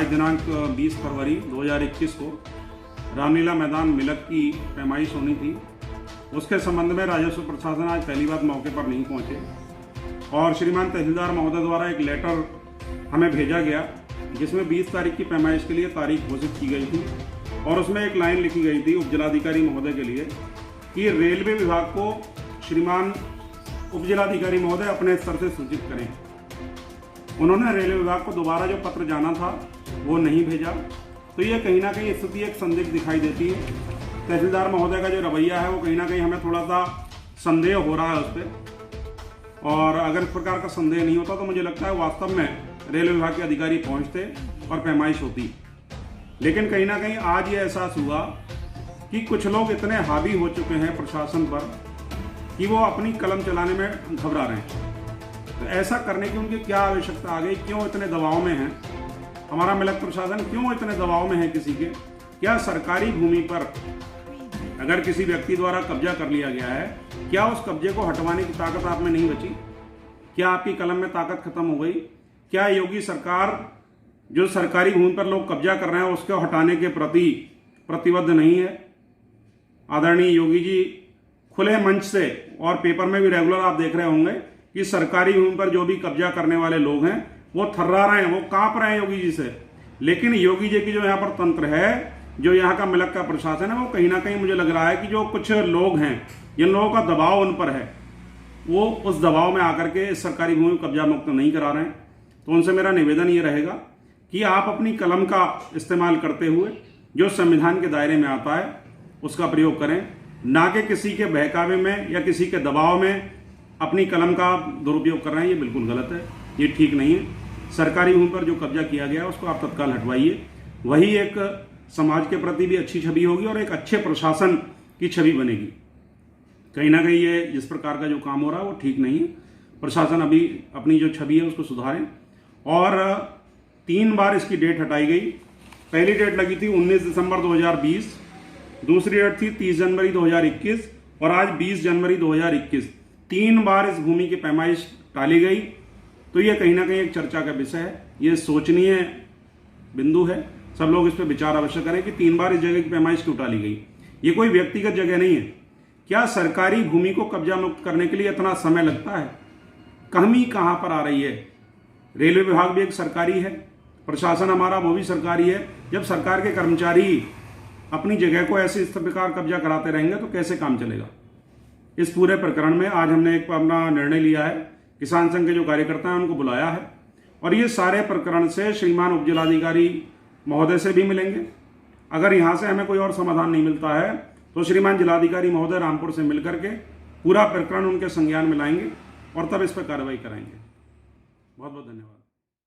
आज दिनांक 20 फरवरी 2021 को रामलीला मैदान मिलक की पैमाइश होनी थी। उसके संबंध में राजस्व प्रशासन आज पहली बार मौके पर नहीं पहुंचे और श्रीमान तहसीलदार महोदय द्वारा एक लेटर हमें भेजा गया जिसमें 20 तारीख की पैमाइश के लिए तारीख घोषित की गई थी और उसमें एक लाइन लिखी गई थी उपजिलाधिकारी महोदय के लिए कि रेलवे विभाग को श्रीमान उपजिलाधिकारी महोदय अपने स्तर से सूचित करें। उन्होंने रेलवे विभाग को दोबारा जो पत्र जाना था वो नहीं भेजा, तो ये कहीं ना कहीं स्थिति एक संदिग्ध दिखाई देती है। तहसीलदार महोदय का जो रवैया है वो कहीं ना कहीं हमें थोड़ा सा संदेह हो रहा है उस पर, और अगर इस प्रकार का संदेह नहीं होता तो मुझे लगता है वास्तव में रेलवे विभाग के अधिकारी पहुंचते और पैमाइश होती। लेकिन कहीं ना कहीं आज ये एहसास हुआ कि कुछ लोग इतने हावी हो चुके हैं प्रशासन पर कि वो अपनी कलम चलाने में घबरा रहे हैं। तो ऐसा करने की उनकी क्या आवश्यकता आ गई? क्यों इतने दबाव में हैं? हमारा मिलक प्रशासन क्यों इतने दबाव में है किसी के? क्या सरकारी भूमि पर अगर किसी व्यक्ति द्वारा कब्जा कर लिया गया है, क्या उस कब्जे को हटवाने की ताकत आप में नहीं बची? क्या आपकी कलम में ताकत खत्म हो गई? क्या योगी सरकार जो सरकारी भूमि पर लोग कब्जा कर रहे हैं उसको हटाने के प्रति प्रतिबद्ध नहीं है? आदरणीय योगी जी खुले मंच से और पेपर में भी रेगुलर आप देख रहे होंगे कि सरकारी भूमि पर जो भी कब्जा करने वाले लोग हैं वो थर्रा रहे हैं, वो कांप रहे हैं योगी जी से। लेकिन योगी जी की जो यहाँ पर तंत्र है, जो यहाँ का मिलक का प्रशासन है, वो कहीं ना कहीं मुझे लग रहा है कि जो कुछ लोग हैं, जिन लोगों का दबाव उन पर है, वो उस दबाव में आकर के इस सरकारी भूमि को कब्जा मुक्त नहीं करा रहे हैं। तो उनसे मेरा निवेदन ये रहेगा कि आप अपनी कलम का इस्तेमाल करते हुए जो संविधान के दायरे में आता है उसका प्रयोग करें, ना कि किसी के बहकावे में या किसी के दबाव में अपनी कलम का दुरुपयोग कर रहे हैं। ये बिल्कुल गलत है, ये ठीक नहीं है। सरकारी भूमि पर जो कब्जा किया गया है उसको आप तत्काल हटवाइए। वही एक समाज के प्रति भी अच्छी छवि होगी और एक अच्छे प्रशासन की छवि बनेगी। कहीं ना कहीं ये जिस प्रकार का जो काम हो रहा है वो ठीक नहीं है। प्रशासन अभी अपनी जो छवि है उसको सुधारें। और 3 बार इसकी डेट हटाई गई। पहली डेट लगी थी 19 दिसंबर 2020, दूसरी डेट थी 30 जनवरी 2021 और आज 20 जनवरी 2021। 3 बार इस भूमि की पैमाइश टाली गई। तो ये कहीं ना कहीं एक चर्चा का विषय है, ये सोचनीय बिंदु है। सब लोग इस पर विचार अवश्य करें कि 3 बार इस जगह की पैमाइश क्यों टाली गई। ये कोई व्यक्तिगत जगह नहीं है। क्या सरकारी भूमि को कब्जा मुक्त करने के लिए इतना समय लगता है? कमी कहाँ पर आ रही है? रेलवे विभाग भी एक सरकारी है, प्रशासन हमारा वो भी सरकारी है। जब सरकार के कर्मचारी अपनी जगह को ऐसे इस प्रकार कब्जा कराते रहेंगे तो कैसे काम चलेगा? इस पूरे प्रकरण में आज हमने एक अपना निर्णय लिया है। किसान संघ के जो कार्यकर्ता हैं उनको बुलाया है और ये सारे प्रकरण से श्रीमान उपजिलाधिकारी महोदय से भी मिलेंगे। अगर यहाँ से हमें कोई और समाधान नहीं मिलता है तो श्रीमान जिलाधिकारी महोदय रामपुर से मिलकर के पूरा प्रकरण उनके संज्ञान में लाएंगे और तब इस पर कार्रवाई कराएंगे। बहुत बहुत धन्यवाद।